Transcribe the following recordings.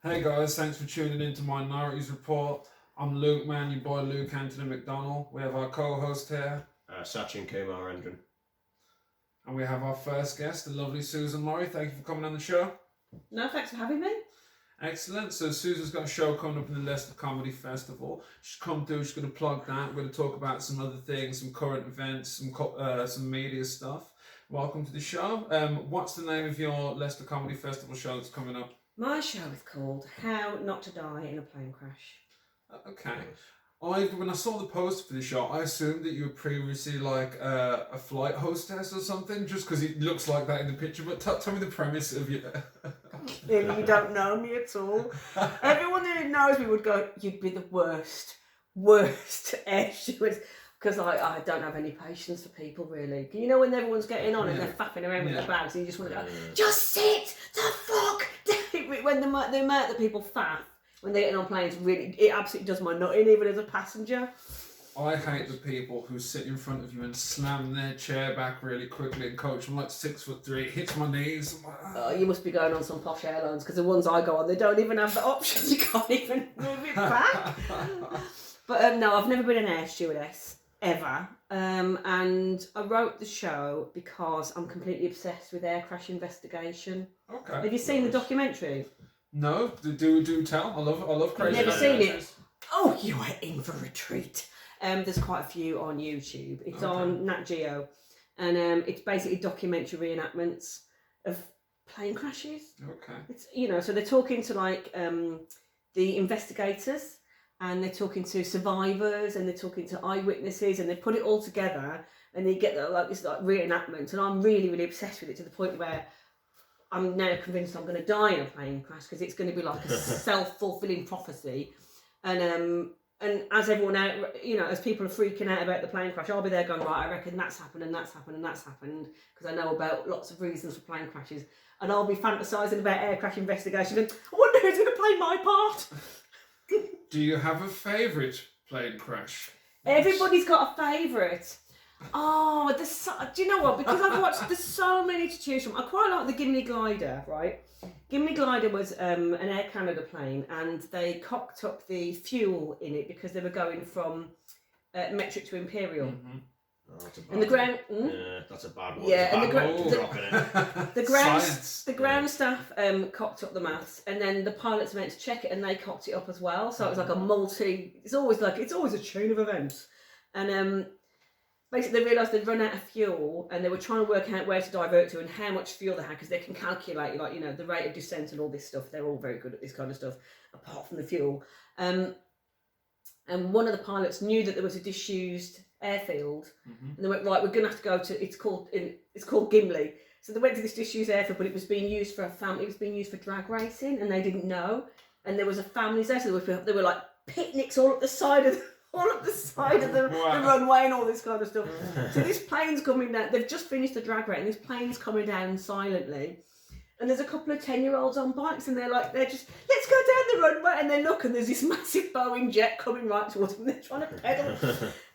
Hey guys, thanks for tuning in to Minorities Report. I'm Luke, man, your boy Luke Anthony McDonnell. We have our co-host here. Sachin Kumarendran. And we have our first guest, the lovely Susan Laurie. Thank you for coming on the show. No, thanks for having me. Excellent. So Susan's got a show coming up in the Leicester Comedy Festival. She's come through, she's going to plug that. We're going to talk about some other things, some current events, some media stuff. Welcome to the show. What's the name of your Leicester Comedy Festival show that's coming up? My show is called How Not to Die in a Plane Crash. Okay. When I saw the poster for the show, I assumed that you were previously like a flight hostess or something, just because it looks like that in the picture. But tell me the premise of you. Clearly, you don't know me at all. Everyone who knows me would go, "You'd be the worst air steward," because I don't have any patience for people, really. You know when everyone's getting on and they're faffing around with their bags, and you just want to go, "Just sit the fuck down." When the amount that people faff when they're getting on planes, really, it absolutely does my nut in, even as a passenger. I hate the people who sit in front of you and slam their chair back really quickly and coach. I'm like 6'3", hits my knees. You must be going on some posh airlines, because the ones I go on, they don't even have the option. You can't even move it back. But no, I've never been an air stewardess, ever. And I wrote the show because I'm completely obsessed with air crash investigation. Okay. Have you seen the documentary? No, do tell. I love crazy. You've never seen it? Oh, you are in for a treat. There's quite a few on YouTube. It's on Nat Geo, and it's basically documentary reenactments of plane crashes. Okay. It's so they're talking to like the investigators, and they're talking to survivors, and they're talking to eyewitnesses, and they put it all together, and they get this reenactment. And I'm really, really obsessed with it, to the point where I'm now convinced I'm going to die in a plane crash, because it's going to be like a self-fulfilling prophecy. And as everyone out, as people are freaking out about the plane crash, I'll be there going, right, I reckon that's happened and that's happened and that's happened, because I know about lots of reasons for plane crashes. And I'll be fantasising about air crash investigation and I wonder who's going to play my part. Do you have a favourite plane crash? Everybody's got a favourite. Oh, do you know what? Because I've watched, there's so many to choose from. I quite like the Gimli Glider, right? Gimli Glider was an Air Canada plane, and they cocked up the fuel in it because they were going from metric to imperial. Mm-hmm. Oh, that's a bad And the ground, Yeah, that's a bad one. Yeah, and the ground staff cocked up the maths, and then the pilots went to check it, and they cocked it up as well. So it was like it's always a chain of events, and basically, they realised they'd run out of fuel, and they were trying to work out where to divert to and how much fuel they had, because they can calculate, the rate of descent and all this stuff. They're all very good at this kind of stuff, apart from the fuel. And one of the pilots knew that there was a disused airfield, and they went, right, we're going to have to go to. It's called Gimli. So they went to this disused airfield, but it was being used for It was being used for drag racing, and they didn't know. And there was a family there, so there were like picnics all up the side of the runway and all this kind of stuff. So this plane's coming down. They've just finished the drag race, and this plane's coming down silently. And there's a couple of 10-year-olds on bikes, and they're just, let's go down the runway. And they look, and there's this massive Boeing jet coming right towards them. They're trying to pedal.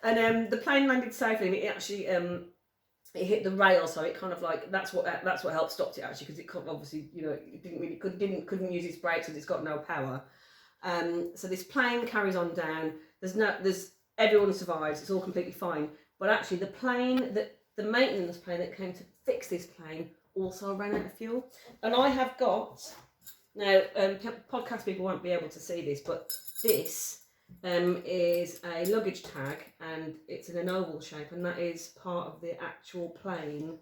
And the plane landed safely, and it actually it hit the rail, so it kind of that's what helped stop it, actually, because it couldn't, obviously, it couldn't use its brakes because it's got no power. So this plane carries on down. Everyone survives. It's all completely fine. But actually, the maintenance plane that came to fix this plane also ran out of fuel. And I have got now. Podcast people won't be able to see this, but this is a luggage tag, and it's in an oval shape, and that is part of the actual plane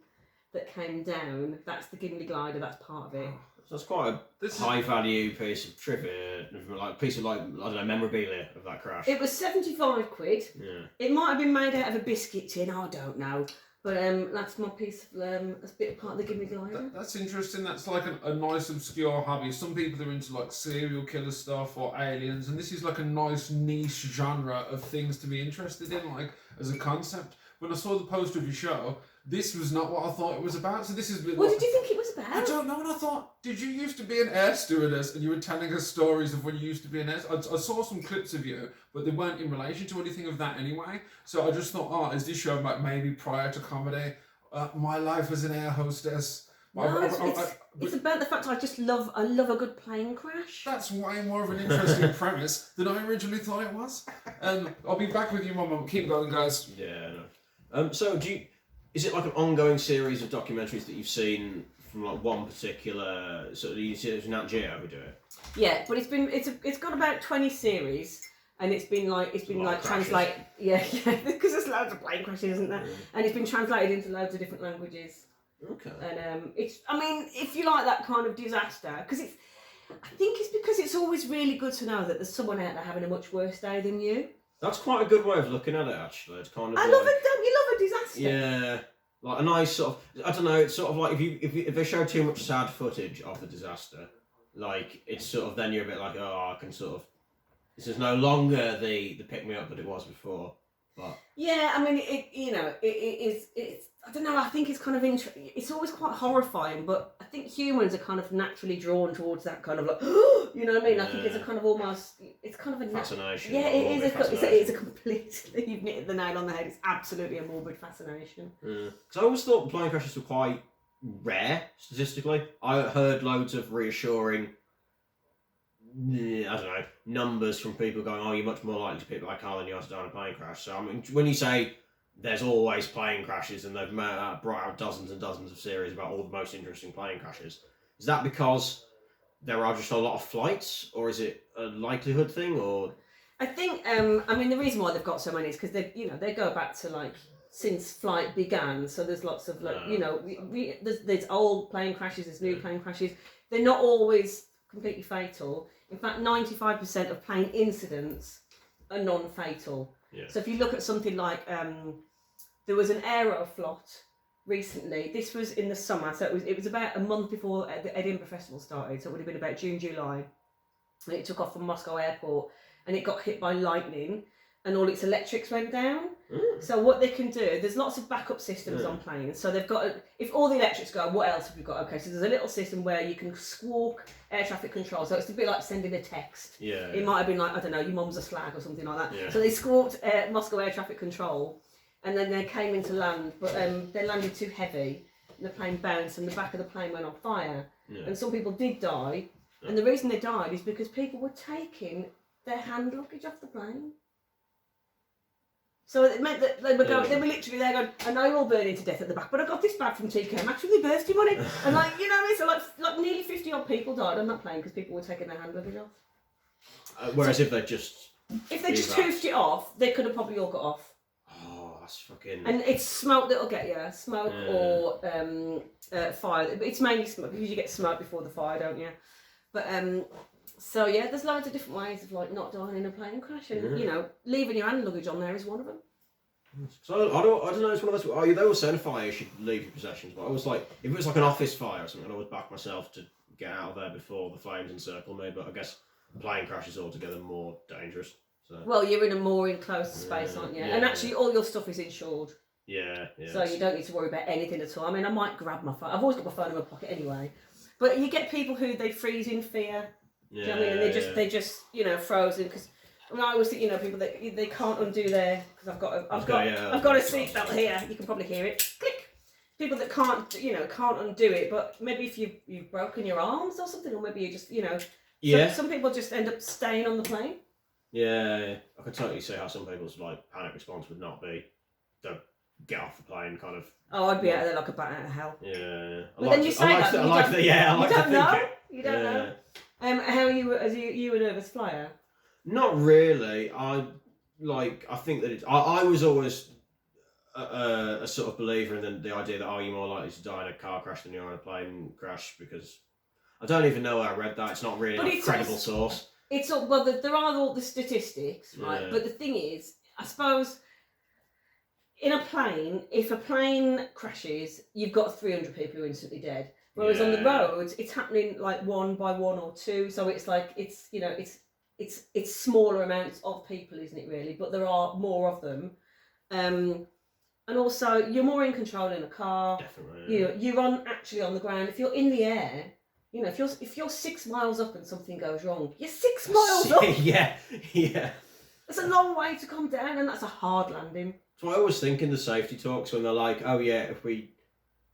that came down. That's the Gimli Glider. That's part of it. So it's quite a high value piece of trivia, memorabilia of that crash. It was 75 quid. Yeah. It might have been made out of a biscuit tin, I don't know. But that's my piece of, that's a bit of part of the Gimli Glider. That's interesting. That's like a nice obscure hobby. Some people are into like serial killer stuff or aliens, and this is like a nice niche genre of things to be interested in, like as a concept. When I saw the poster of your show, this was not what I thought it was about. So this is. What did you think it was about? I don't know. And I thought, did you used to be an air stewardess, and you were telling us stories of when you used to be an air? I saw some clips of you, but they weren't in relation to anything of that anyway. So I just thought, is this show about maybe prior to comedy? My life as an air hostess. No, it's about the fact I love a good plane crash. That's way more of an interesting premise than I originally thought it was. I'll be back with you, Mum. Keep going, guys. Yeah, no. So is it like an ongoing series of documentaries that you've seen from like one particular sort of, you see it was Nat Geo who do it? Yeah, but it's got about 20 series, and it's been translated. Yeah, because there's loads of plane crashes, isn't there? And it's been translated into loads of different languages. Okay. And if you like that kind of disaster, I think it's because it's always really good to know that there's someone out there having a much worse day than you. That's quite a good way of looking at it, actually. It's kind of. I love it. Don't you love a disaster? Yeah. Like a nice sort of, I don't know, it's sort of like if they show too much sad footage of the disaster, like it's sort of, then you're a bit like, oh, I can sort of, this is no longer the pick me up that it was before. But yeah, I mean, it's I don't know, I think it's kind of it's always quite horrifying, but I think humans are kind of naturally drawn towards that kind of like, you know what I mean? Yeah. I think it's a kind of almost, it's kind of a fascination. Yeah, it is. It's a completely, you've hit the nail on the head. It's absolutely a morbid fascination. Because I always thought plane crashes were quite rare statistically. I heard loads of reassuring, I don't know, numbers from people going, oh, you're much more likely to pick by a car than you are to die in a plane crash. So I mean, when you say there's always plane crashes, and they've brought out dozens and dozens of series about all the most interesting plane crashes, is that because there are just a lot of flights, or is it a likelihood thing, or? I think, I mean, the reason why they've got so many is because they go back to like since flight began. So there's lots of like, there's old plane crashes, there's new plane crashes. They're not always completely fatal. In fact, 95% of plane incidents are non-fatal. Yeah. So if you look at something like, there was an Aeroflot recently. This was in the summer, so it was about a month before the Edinburgh Festival started. So it would have been about June, July. And it took off from Moscow Airport, and it got hit by lightning, and all its electrics went down. So what they can do, there's lots of backup systems on planes. So they've got, if all the electrics go, what else have you got? Okay, so there's a little system where you can squawk air traffic control. So it's a bit like sending a text. Yeah. It might have been like, I don't know, your mum's a slag or something like that. Yeah. So they squawked Moscow air traffic control, and then they came into land, but they landed too heavy, and the plane bounced, and the back of the plane went on fire. Yeah. And some people did die, and the reason they died is because people were taking their hand luggage off the plane. So it meant that they were literally there going, I know you're all burning to death at the back, but I got this bag from TK Maxx with my birthday money. And like, you know, so like nearly 50 odd people died on that plane because people were taking their hand luggage off. Whereas if they just hoofed it off, they could have probably all got off. Oh, that's fucking. And it's smoke that'll get you, smoke or fire. It's mainly smoke because you get smoke before the fire, don't you? But so yeah, there's loads of different ways of like not dying in a plane crash, and you know, leaving your hand luggage on there is one of them. So I don't know. It's one of those. They were saying a fire you should leave your possessions, but I was like, if it was like an office fire or something, I would back myself to get out of there before the flames encircle me. But I guess plane crash is altogether more dangerous. So. Well, you're in a more enclosed space, aren't you? And actually, all your stuff is insured. Yeah. So you don't need to worry about anything at all. I mean, I might grab my phone. I've always got my phone in my pocket anyway. But you get people who they freeze in fear. Do you know what I mean? And they're just you know frozen because I always think people that they can't undo their because I've got a seatbelt here. You can probably hear it. Click. People that can't undo it. But maybe if you've broken your arms or something, or maybe you just Some people just end up staying on the plane. Yeah, I could totally see how some people's like panic response would not be to get off the plane, kind of. Oh, I'd be out there like a bat out of hell. Yeah, but then you say that. You don't know. How are you? Are you a nervous flyer? Not really. I think that I was always a sort of believer in the idea that you're more likely to die in a car crash than you are in a plane crash, because I don't even know where I read that. It's not really a credible source. There are all the statistics, right? Yeah. But the thing is, I suppose in a plane, if a plane crashes, you've got 300 people who are instantly dead. Whereas on the roads, it's happening like one by one or two. So it's like it's smaller amounts of people, isn't it? Really, but there are more of them, and also you're more in control in a car. Definitely. Yeah. You're actually on the ground. If you're in the air, if you're 6 miles up and something goes wrong, you're 6 miles up. Yeah. It's a long way to come down, and that's a hard landing. So I always think in the safety talks when they're like, oh yeah, if we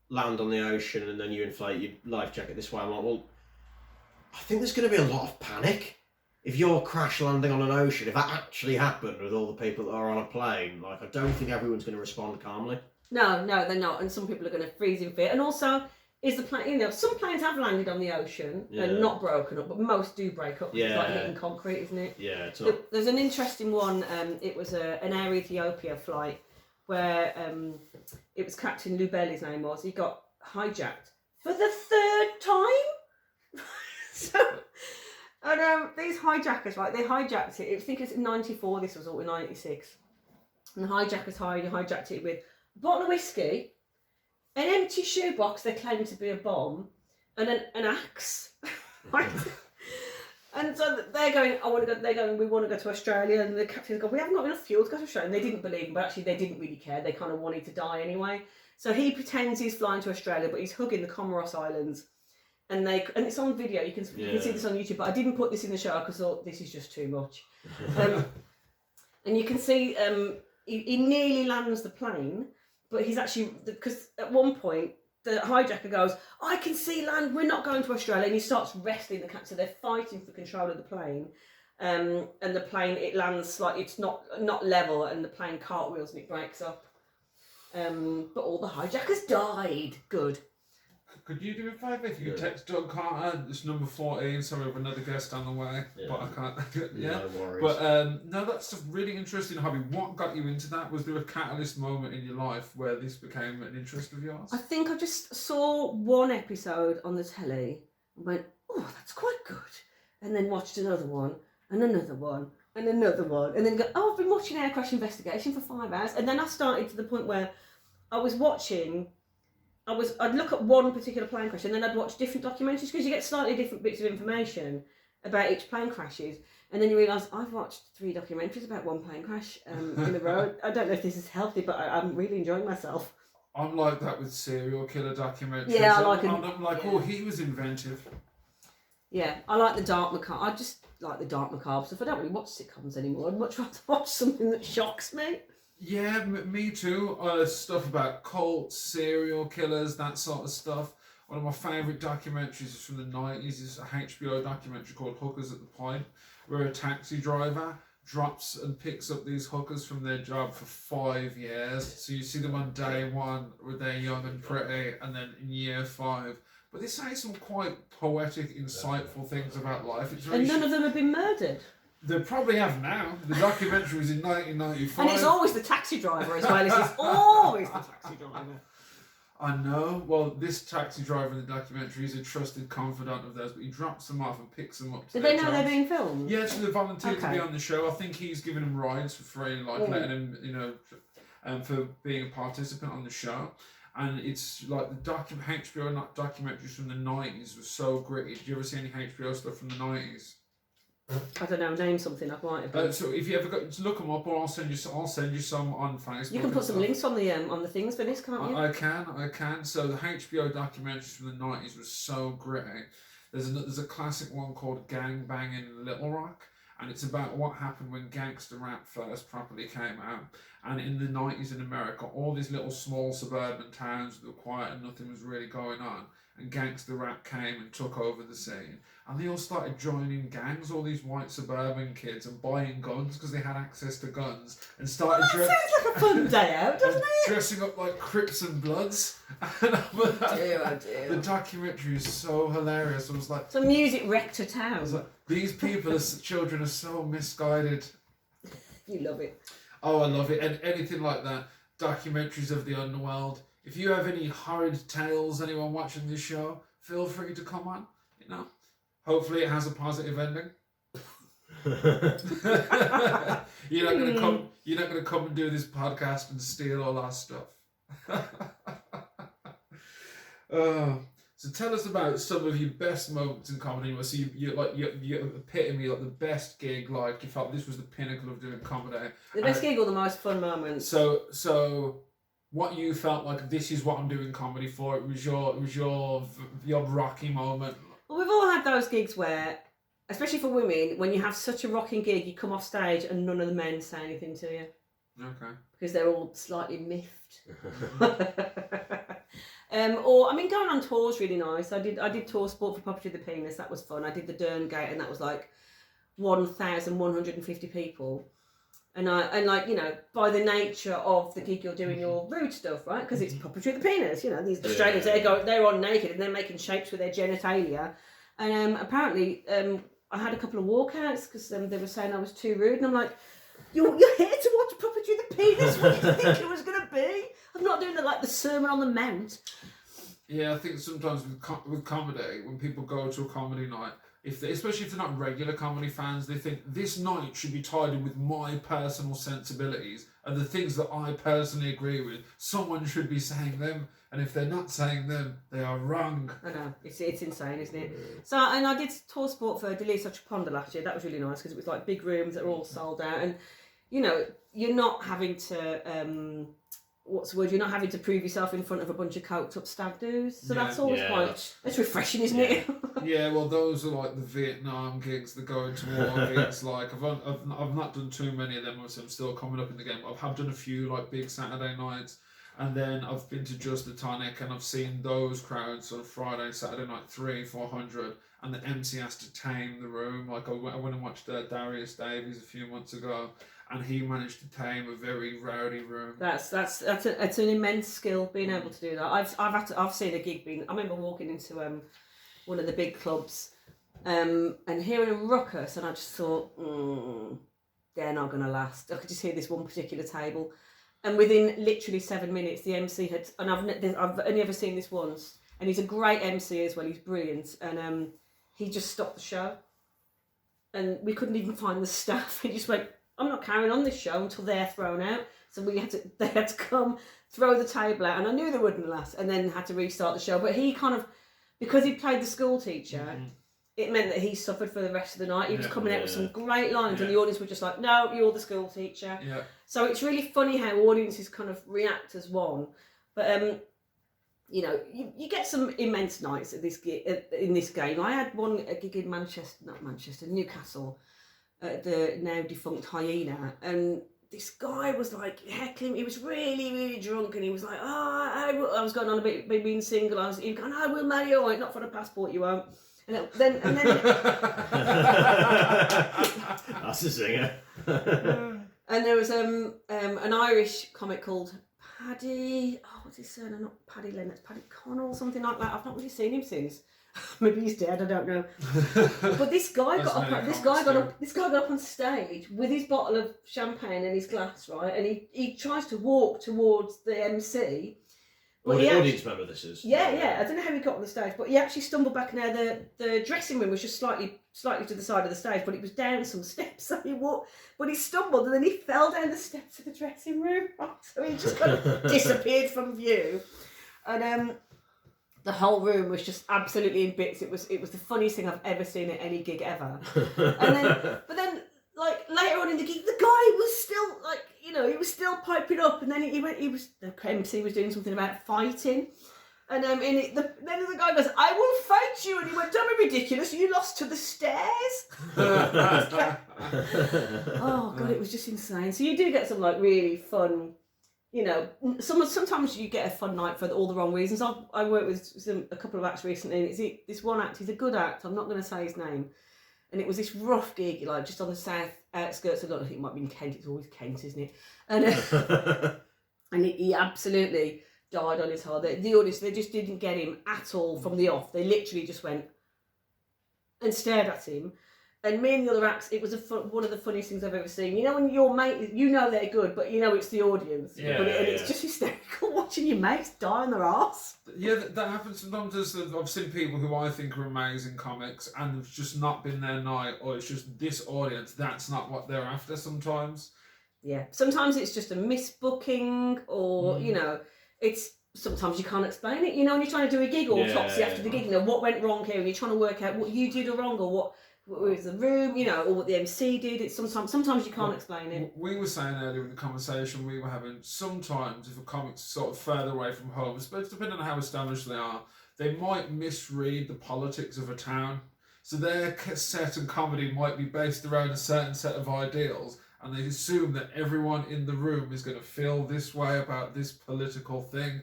land on the ocean and then you inflate your life jacket this way. I'm like, well, I think there's going to be a lot of panic if you're crash landing on an ocean. If that actually happened with all the people that are on a plane, like, I don't think everyone's going to respond calmly. No, they're not, and some people are going to freeze in fear. And also, is the plane? You know, some planes have landed on the ocean and not broken up, but most do break up. Yeah. It's like hitting concrete, isn't it? Yeah, it's not. There's an interesting one. It was an Air Ethiopia flight where it was Captain Lubel, his name was. He got hijacked for the third time. So, and these hijackers, right? They hijacked it. I think it's in '94. This was all in '96. And the hijackers hijacked it with a bottle of whiskey, an empty shoebox they claimed to be a bomb, and an axe. Right? And so they're going, they're going, we want to go to Australia. And the captain's going, we haven't got enough fuel to go to Australia. And they didn't believe him, but actually they didn't really care. They kind of wanted to die anyway. So he pretends he's flying to Australia, but he's hugging the Comoros Islands. And it's on video, you can see this on YouTube, but I didn't put this in the show because I thought this is just too much. And you can see he nearly lands the plane, but he's actually, because at one point, the hijacker goes, I can see land, we're not going to Australia, and he starts wrestling the captain. So they're fighting for control of the plane, and the plane, it lands slightly, it's not level, and the plane cartwheels and it breaks up. But all the hijackers died. Good. Could you do a favour if you could text Doug Carter? It's number 14. Sorry, we have another guest on the way, but I can't. Yeah, no worries. But no, that's a really interesting hobby. What got you into that? Was there a catalyst moment in your life where this became an interest of yours? I think I just saw one episode on the telly and went, oh, that's quite good. And then watched another one, and another one, and another one. And then go, oh, I've been watching Air Crash Investigation for 5 hours. And then I started to the point where I was watching, I'd look at one particular plane crash and then I'd watch different documentaries because you get slightly different bits of information about each plane crashes. And then you realise, I've watched 3 documentaries about one plane crash in a row. I don't know if this is healthy, but I'm really enjoying myself. I'm like that with serial killer documentaries. Yeah, I like it. I'm like, oh, he was inventive. Yeah, I like the dark macabre. I just like the dark macabre stuff. I don't really watch sitcoms anymore. I'd much rather watch something that shocks me. Yeah, me too. Stuff about cults, serial killers, that sort of stuff. One of my favourite documentaries is from the 90s. It's a HBO documentary called Hookers at the Point, where a taxi driver drops and picks up these hookers from their job for 5 years. So you see them on day 1 where they're young and pretty, and then in year 5. But they say some quite poetic, insightful things about life. It's very and none of them have been murdered. They probably have now. The documentary was in 1995. And it's always the taxi driver as well. It's always the taxi driver. I know. Well, this taxi driver in the documentary is a trusted confidant of theirs, but he drops them off and picks them up. Did they know they're being filmed? Yeah, so they volunteered to be on the show. I think he's giving them rides for free, like letting him, for being a participant on the show. And it's like the HBO documentaries from the 90s was so gritty. Did you ever see any HBO stuff from the 90s? I don't know, name something, I might have. So if you ever got to look them up, or I'll send you some on Facebook. You can put some links on the things for this, can't you? I can. So the HBO documentaries from the 90s was so gritty. There's a classic one called Gang Bang in Little Rock, and it's about what happened when gangster rap first properly came out. And in the 90s in America, all these little small suburban towns that were quiet and nothing was really going on, and gangster rap came and took over the scene. And they all started joining gangs, all these white suburban kids, and buying guns because they had access to guns, and started Sounds like a fun day out, doesn't it? dressing up like Crips and Bloods. The documentary is so hilarious. I was like, some music wrecked a town. I was like, these people as children are so misguided. You love it. Oh, I love it. And anything like that, documentaries of the underworld. If you have any horrid tales, anyone watching this show, feel free to come on. Hopefully it has a positive ending. You're not gonna come and do this podcast and steal all our stuff. So tell us about some of your best moments in comedy. So you epitome, like the best gig, like you felt this was the pinnacle of doing comedy. The best gig or the most fun moments? So what you felt like, this is what I'm doing comedy for. It was your rocky moment. Well, we've all had those gigs where, especially for women, when you have such a rocking gig, you come off stage and none of the men say anything to you. Okay. Because they're all slightly miffed. Or I mean, going on tour's really nice. I did tour sport for Puppetry the Penis. That was fun. I did the Dern Gate, and that was like 1,150 people. And like, you know, by the nature of the gig, you're doing your rude stuff, right? Because it's Puppetry the Penis. You know, these Australians, they're on naked and they're making shapes with their genitalia. And apparently, I had a couple of walkouts because they were saying I was too rude, and I'm like, you're here to watch Puppetry the Penis? What do you think it was going to be? I'm not doing the Sermon on the Mount. Yeah, I think sometimes with comedy, when people go to a comedy night, especially if they're not regular comedy fans, they think this night should be tied in with my personal sensibilities and the things that I personally agree with. Someone should be saying them, and if they're not saying them, they are wrong. I know, it's insane, isn't it? So, and I did tour sport for Daliso Chaponda last year. That was really nice because it was like big rooms that were all sold out, and you know, you're not having to you're not having to prove yourself in front of a bunch of coked up stag doos. So that's always that's refreshing, isn't it? Yeah, well, those are like the Vietnam gigs, the going to war gigs. Like I've not done too many of them, so I'm still coming up in the game. But I have done a few like big Saturday nights, and then I've been to Just the Tonic, and I've seen those crowds on Friday, Saturday night, 300-400, and the MC has to tame the room. Like I went and watched Darius Davies a few months ago, and he managed to tame a very rowdy room. That's an immense skill, being able to do that. I've seen a gig I remember walking into one of the big clubs and hearing a ruckus, and I just thought, they're not going to last. I could just hear this one particular table, and within literally 7 minutes, the MC had, and I've only ever seen this once, and he's a great MC as well. He's brilliant, and he just stopped the show, and we couldn't even find the staff. He just went, I'm not carrying on this show until they're thrown out. So they had to come throw the table out, and I knew they wouldn't last, and then had to restart the show. But he kind of, because he played the school teacher, it meant that he suffered for the rest of the night. He was coming out with some great lines, and the audience were just like, no, you're the school teacher. Yeah. So it's really funny how audiences kind of react as one. But you know, you get some immense nights at this in this game. I had a gig in Newcastle, at the now defunct Hyena, and this guy was like heckling. He was really, really drunk, and he was like, I was going on a bit being single. He was going, I will marry you, not for a passport, you won't. And then that's a singer. And there was an Irish comic called Paddy. Oh, what's his surname? Not Paddy Lennox, Paddy Connell, something like that. I've not really seen him since. Maybe he's dead. I don't know. But this guy got up on stage with his bottle of champagne and his glass, right? And he tries to walk towards the MC. Well, the audience member this is. Yeah. I don't know how he got on the stage, but he actually stumbled back. Now the dressing room was just slightly to the side of the stage, but it was down some steps. So he walked, but he stumbled and then he fell down the steps of the dressing room. So he just kind of disappeared from view, and the whole room was just absolutely in bits. It was the funniest thing I've ever seen at any gig ever. But then like later on in the gig, the guy was still like, you know, he was still piping up, and then the MC was doing something about fighting, and then the guy goes, I will fight you, and he went, don't be ridiculous, you lost to the stairs. Oh god, it was just insane. So you do get some like really fun, you know, sometimes you get a fun night for all the wrong reasons. I worked with a couple of acts recently, and this one act, he's a good act, I'm not going to say his name, and it was this rough gig, like just on the south outskirts of London. I think it might be in Kent, it's always Kent, isn't it? And he absolutely died on his heart. The audience, they just didn't get him at all from the off. They literally just went and stared at him. And me and the other acts, it was one of the funniest things I've ever seen. You know, when your mate, you know they're good, but you know it's the audience. Yeah, it's just hysterical watching your mates die on their arse. Yeah, that happens sometimes. I've seen people who I think are amazing comics, and it's just not been their night, or it's just this audience, that's not what they're after sometimes. Yeah, sometimes it's just a misbooking, or, you know, it's... Sometimes you can't explain it. You know, when you're trying to do a gig or topsy after the gig, you know, what went wrong here, and you're trying to work out what you did wrong, or what was the room, you know, or what the MC did. It's sometimes you can't explain it. We were saying earlier in the conversation we were having, sometimes if a comic's sort of further away from home, especially depending on how established they are, they might misread the politics of a town. So their set and comedy might be based around a certain set of ideals, and they assume that everyone in the room is going to feel this way about this political thing.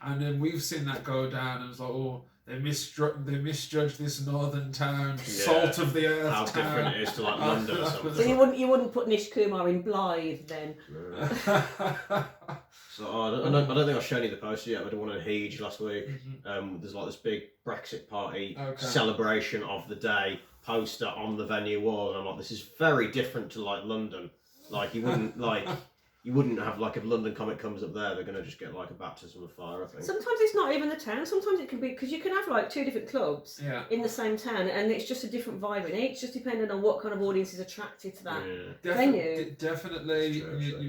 And then we've seen that go down, and it's like, oh, they misjudged this northern town, salt of the earth How town. different it is to like London or something. So you wouldn't put Nish Kumar in Blythe then? So I don't think I've shown you the poster yet. I did one in Hege last week. There's like this big Brexit Party celebration of the day poster on the venue wall, and I'm like, this is very different to like London. Like you wouldn't have like if London Comic comes up there, they're gonna just get like a baptism of fire. I think. Sometimes it's not even the town. Sometimes it can be because you can have like 2 different clubs in the same town, and it's just a different vibe in each, just depending on what kind of audience is attracted to that venue. Definitely,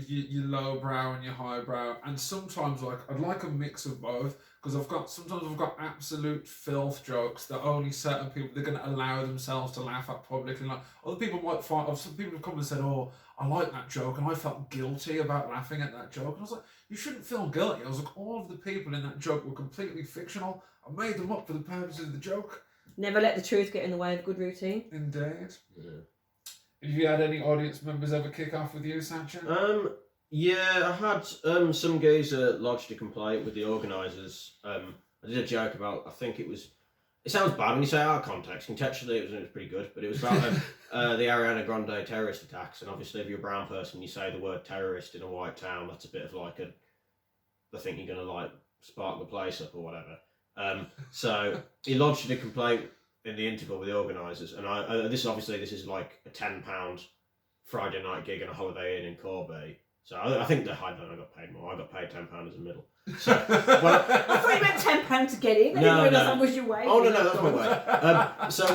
your lowbrow and your highbrow, and sometimes like I'd like a mix of both. Because sometimes I've got absolute filth jokes that only certain people they're going to allow themselves to laugh at publicly. Like other people might find, some people have come and said, "Oh, I like that joke," and I felt guilty about laughing at that joke. And I was like, "You shouldn't feel guilty." I was like, all of the people in that joke were completely fictional. I made them up for the purposes of the joke. Never let the truth get in the way of good routine. Indeed. Yeah. Have you had any audience members ever kick off with you, Sachin? Yeah, I had some geezer lodged a complaint with the organisers. I did a joke about, I think it sounds bad when you say out of context. Contextually, it was pretty good, but it was about the Ariana Grande terrorist attacks. And obviously, if you're a brown person, you say the word terrorist in a white town, that's a bit of like I think you're going to like spark the place up or whatever. So he lodged a complaint in the interval with the organisers. And this is like a £10 Friday night gig in a Holiday Inn in Corby. So I think I got paid more. I got paid £10 as a middle. So I thought you meant £10 to get in. I didn't realise that was your wage. Oh no, that's my wage. So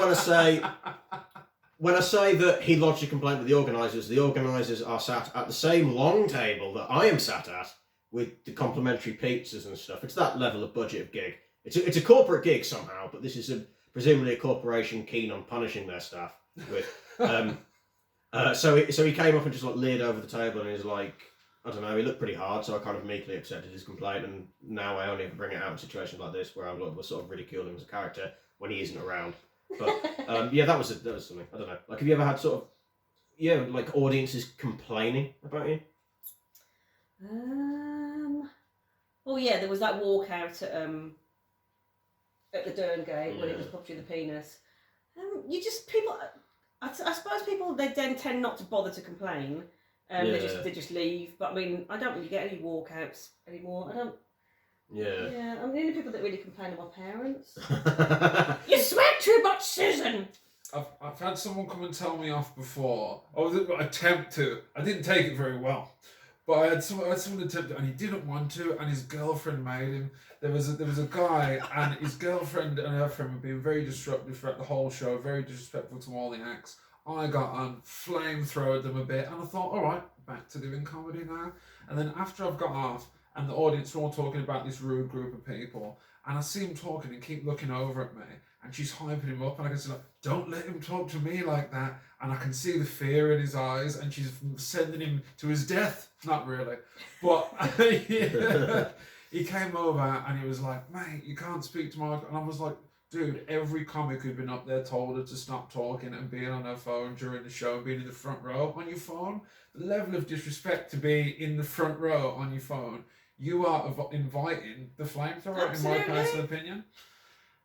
when I say that he lodged a complaint with the organisers are sat at the same long table that I am sat at with the complimentary pizzas and stuff. It's that level of budget of gig. It's a corporate gig somehow, but this is presumably a corporation keen on punishing their staff with. So he came up and just like leered over the table and he's like, I don't know, he looked pretty hard, so I kind of meekly accepted his complaint, and now I only ever bring it out in situations like this where I'm like, we're sort of ridiculing him as a character when he isn't around. But that was something. I don't know. Like, have you ever had sort of like audiences complaining about you? Oh yeah, there was that walkout at the Dern Gate when it was Puppy the Penis. I suppose people they then tend not to bother to complain. They just leave. But I mean, I don't really get any walkouts anymore. I don't. Yeah. Yeah, I mean, the only people that really complain are my parents. You swear too much, Susan. I've had someone come and tell me off before. I was attempt to. I didn't take it very well, but I had someone attempt to, and he didn't want to, and his girlfriend made him. There was a guy, and his girlfriend and her friend were being very disruptive throughout the whole show, very disrespectful to all the acts. I got on, flamethrowed them a bit, and I thought, all right, back to doing comedy now. And then after I've got off, and the audience were all talking about this rude group of people, and I see him talking and keep looking over at me, and she's hyping him up, and I can see like, don't let him talk to me like that, and I can see the fear in his eyes, and she's sending him to his death. Not really, but he came over and he was like, mate, you can't speak to my... And I was like, dude, every comic who'd been up there told her to stop talking and being on her phone during the show and being in the front row on your phone. The level of disrespect to be in the front row on your phone, you are inviting the flamethrower, in my personal opinion.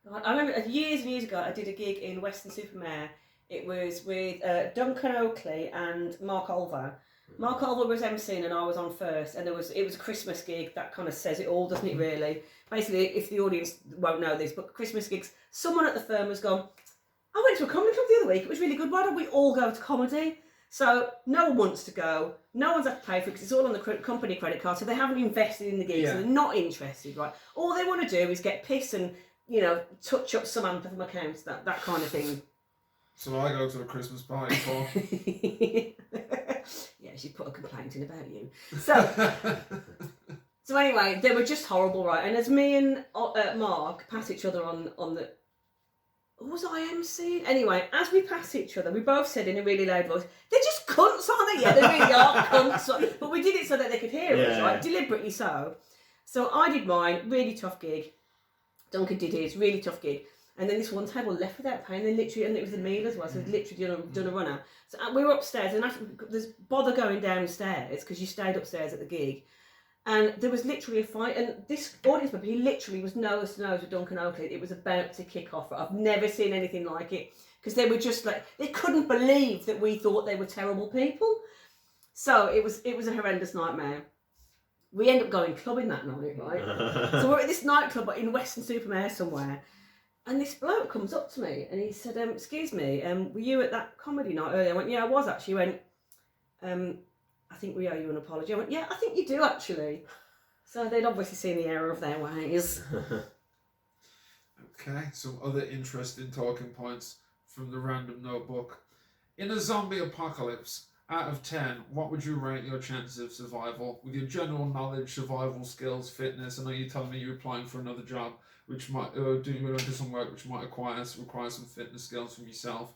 God, I remember years and years ago, I did a gig in Weston-super-Mare. It was with Duncan Oakley and Mark Olver. Mark Olver was emceeing and I was on first, and it was a Christmas gig. That kind of says it all, doesn't it, really? Basically, if the audience won't know this, but Christmas gigs, someone at the firm has gone, I went to a comedy club the other week, it was really good, why don't we all go to comedy? So no one wants to go, no one's had to pay for it because it's all on the company credit card, so they haven't invested in the gig, so they're not interested, right? All they want to do is get pissed and, touch up some anthem accounts, that kind of thing. So I go to a Christmas party for... Yeah, she'd put a complaint in about you. So anyway, they were just horrible, right? And as me and Mark pass each other on the... Was I emceeing? Anyway, as we pass each other, we both said in a really loud voice, they're just cunts, aren't they? Yeah, they really are cunts. But we did it so that they could hear us, right? Deliberately so. So I did mine, really tough gig. Duncan did his, really tough gig. And then this one table left without paying. They literally, and it was a meal as well, so they'd literally done a runner. So we were upstairs, and there's bother going downstairs because you stayed upstairs at the gig. And there was literally a fight, and this audience member, he literally was nose to nose with Duncan Oakley. It was about to kick off. I've never seen anything like it, because they were just like, they couldn't believe that we thought they were terrible people. So it was a horrendous nightmare. We ended up going clubbing that night, right? So we're at this nightclub in Weston-super-Mare somewhere, and this bloke comes up to me and he said, excuse me, were you at that comedy night earlier? I went, yeah, I was actually. He went, I think we owe you an apology. I went, yeah, I think you do actually. So they'd obviously seen the error of their ways. Okay, some other interesting talking points from the random notebook. In a zombie apocalypse, out of 10, what would you rate your chances of survival? With your general knowledge, survival skills, fitness, I know you told me you're applying for another job, which might do some work which might require some fitness skills from yourself.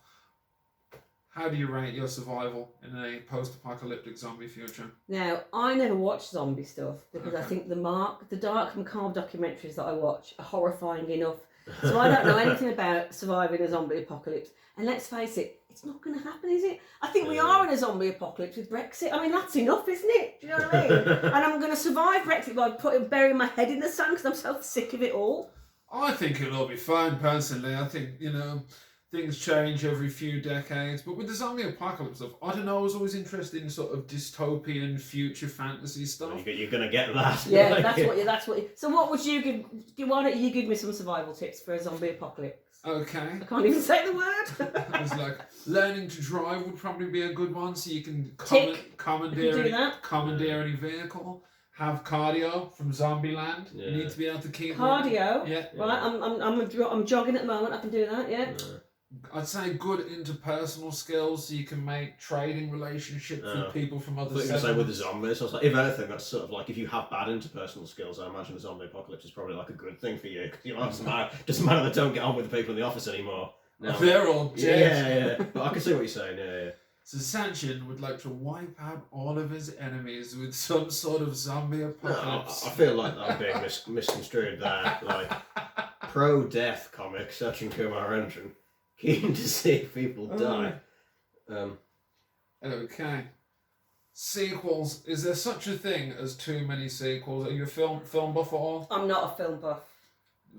How do you rate your survival in a post-apocalyptic zombie future? Now, I never watch zombie stuff because I think the dark macabre documentaries that I watch are horrifying enough. So I don't know anything about surviving a zombie apocalypse. And let's face it, it's not going to happen, is it? I think we are in a zombie apocalypse with Brexit. I mean, that's enough, isn't it? Do you know what I mean? And I'm going to survive Brexit by burying my head in the sand because I'm so sick of it all. I think it'll all be fine, personally. I think, things change every few decades. But with the zombie apocalypse stuff, I don't know, I was always interested in sort of dystopian future fantasy stuff. You're going to get that. Yeah, that's what you... So what would you give... Why don't you give me some survival tips for a zombie apocalypse? Okay. I can't even say the word. I was like, learning to drive would probably be a good one, so you can commandeer any vehicle. Have cardio from Zombieland. Yeah. You need to be able to keep cardio. Yeah. Right. I'm jogging at the moment. I can do that. Yeah. I'd say good interpersonal skills, so you can make trading relationships with people from other. I was say with the zombies. I was like, if anything, that's sort of like if you have bad interpersonal skills, I imagine the zombie apocalypse is probably like a good thing for you. Because doesn't matter that don't get on with the people in the office anymore. No. They're all dead. Yeah. But I can see what you're saying. Yeah. So Sachin would like to wipe out all of his enemies with some sort of zombie apocalypse. No, I feel like that being misconstrued there. Like pro-death comic Sachin Kumarendran, keen to see people die. Okay. Sequels. Is there such a thing as too many sequels? Are you a film buff at all? I'm not a film buff.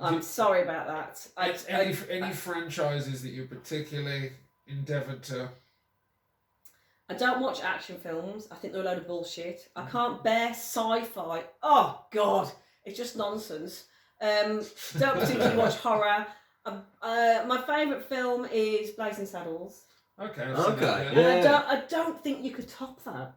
I'm sorry about that. Any franchises that you particularly endeavoured to? I don't watch action films. I think they're a load of bullshit. I can't bear sci-fi. Oh, God. It's just nonsense. Don't particularly watch horror. My favourite film is Blazing Saddles. Okay. Yeah. I don't think you could top that.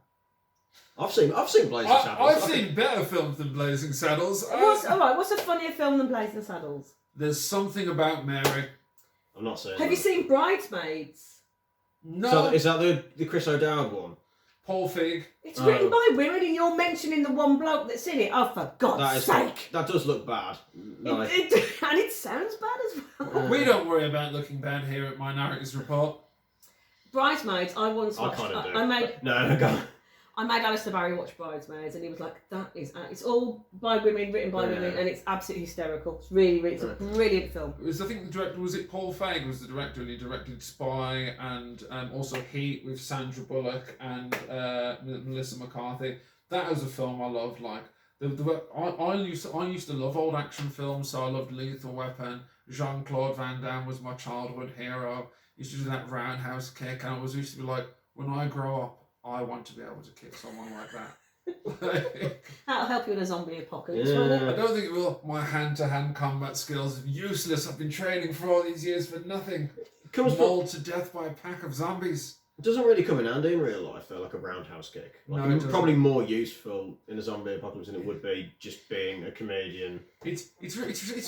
I've seen Blazing Saddles. I've seen better films than Blazing Saddles. What's a funnier film than Blazing Saddles? There's Something About Mary. I'm not saying. Have you seen Bridesmaids? No. So, is that the Chris O'Dowd one? Paul Feig. It's written by women and you're mentioning the one bloke that's in it. Oh, for God's sake. That does look bad. And it sounds bad as well. We don't worry about looking bad here at Minorities Report. Bridesmaids, I once watched. I kind of do. No, go on. I made Alistair Barry watch Bridesmaids and he was like, it's all by women, written by women, and it's absolutely hysterical. It's it's a brilliant film. I think the director, was it Paul Feig was the director, and he directed Spy and also Heat with Sandra Bullock and Melissa McCarthy. That was a film I loved. Like, I used to love old action films, so I loved Lethal Weapon. Jean-Claude Van Damme was my childhood hero. Used to do that roundhouse kick, and I used to be like, when I grow up, I want to be able to kick someone like that. That'll help you in a zombie apocalypse, won't it? I don't think it will. My hand-to-hand combat skills are useless. I've been training for all these years for nothing. Mauled to death by a pack of zombies. It doesn't really come in handy in real life, though, like a roundhouse kick. It's probably more useful in a zombie apocalypse than it would be just being a comedian. It's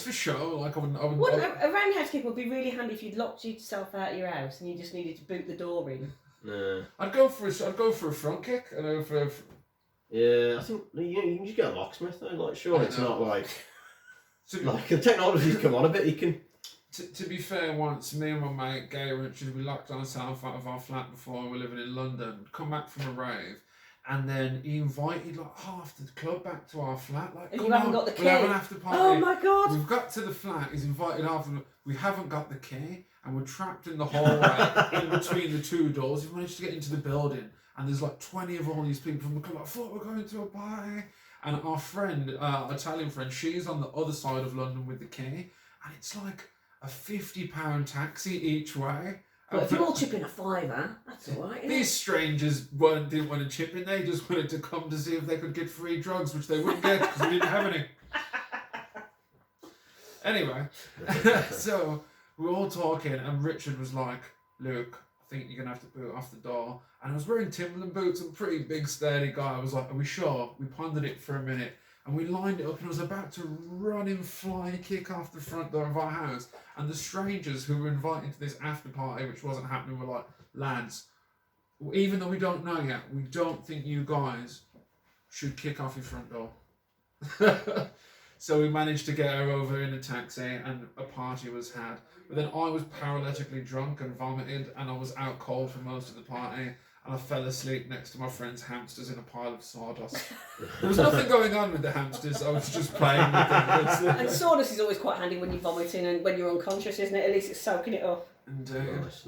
for show. Like a roundhouse kick would be really handy if you'd locked yourself out of your house and you just needed to boot the door in. Nah. I'd go for a front kick. Yeah, I think you can just get a locksmith though. Like, sure, it's not like the technology's come on a bit. You can. To be fair, once me and my mate Gay Richard, we locked ourselves out of our flat before we were living in London. Come back from a rave, and then he invited like half the club back to our flat. Like, and you haven't got the key. We'll have an after party. Oh my God! We've got to the flat. He's invited half of them. We haven't got the key, and we're trapped in the hallway in between the two doors. We've managed to get into the building, and there's like 20 of all these people from the club. I thought we're going to a party. And our friend, our Italian friend, she's on the other side of London with the key, and it's like a £50 taxi each way. But if you all chip in a fiver, that's all right. These strangers didn't want to chip in, they just wanted to come to see if they could get free drugs, which they wouldn't get because we didn't have any. Anyway, so we were all talking, and Richard was like, "Luke, I think you're going to have to boot off the door." And I was wearing Timberland boots, a pretty big, sturdy guy. I was like, "Are we sure?" We pondered it for a minute, and we lined it up, and I was about to run and fly kick off the front door of our house. And the strangers who were invited to this after party, which wasn't happening, were like, "Lads, even though we don't know yet, we don't think you guys should kick off your front door." So we managed to get her over in a taxi, and a party was had. But then I was paralytically drunk and vomited, and I was out cold for most of the party, and I fell asleep next to my friend's hamsters in a pile of sawdust. There was nothing going on with the hamsters, I was just playing with them. And sawdust is always quite handy when you're vomiting and when you're unconscious, isn't it? At least it's soaking it up. And Nice.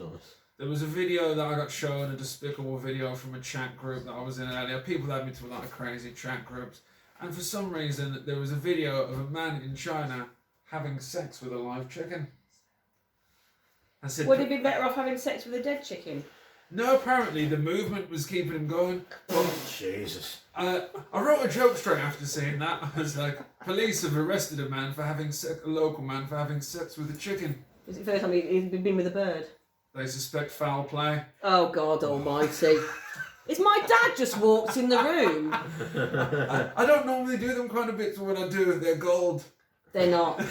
there was a video that I got shown, a despicable video from a chat group that I was in earlier. People had me to a lot of crazy chat groups. And for some reason, there was a video of a man in China having sex with a live chicken. I said, Would he be better off having sex with a dead chicken? no, apparently the movement was keeping him going. Jesus. I wrote a joke straight after seeing that. I was like, police have arrested a man for having a local man for having sex with a chicken. Is it the first time he's been with a bird? They suspect foul play. Oh, God almighty. Is my dad just walked in the room? I don't normally do them kind of bits, but when I do, they're gold. They're not.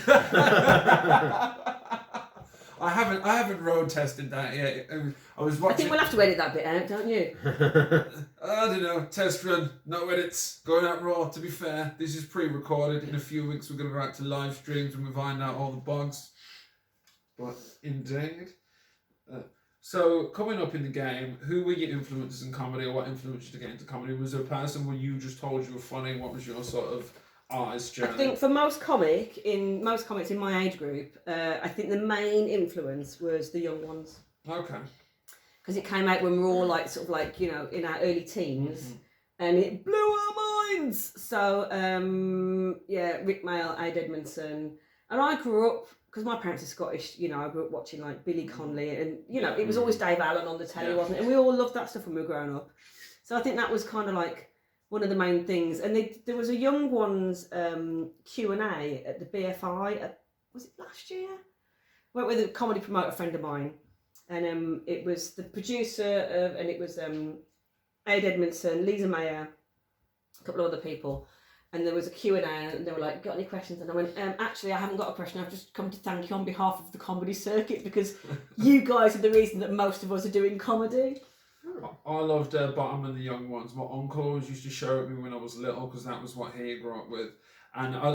I haven't road tested that yet. I was I watching. think we'll have to edit that bit out, don't you? I don't know. Test run, no edits, going out raw. To be fair, this is pre-recorded. In a few weeks, we're going to go out to live streams when we find out all the bugs. But indeed. So coming up in the game, who were your influences in comedy, or what influenced you to get into comedy? Was there a person where you just told you were funny? What was your sort of artist journey? I think for most comics in my age group, I think the main influence was the young ones. Okay. Because it came out when we were all like sort of like, you know, in our early teens, and it blew our minds. So yeah, Rick Mail, Ade Edmondson, and I grew up. Because my parents are Scottish, you know, I grew up watching like Billy Connolly, and you know, it was always Dave Allen on the telly, wasn't it? And we all loved that stuff when we were growing up. So I think that was kind of like one of the main things. And there was a young ones Q&A at the BFI. Was it last year? Went with a comedy promoter friend of mine, and it was the producer of, and it was Ade Edmondson, Lisa Mayer, a couple of other people. And there was a Q&A, and they were like, "Got any questions?" And I went, "Actually, I haven't got a question. I've just come to thank you on behalf of the comedy circuit, because you guys are the reason that most of us are doing comedy." I loved Bottom and the Young Ones. My uncle always used to show it me when I was little, because that was what he grew up with. And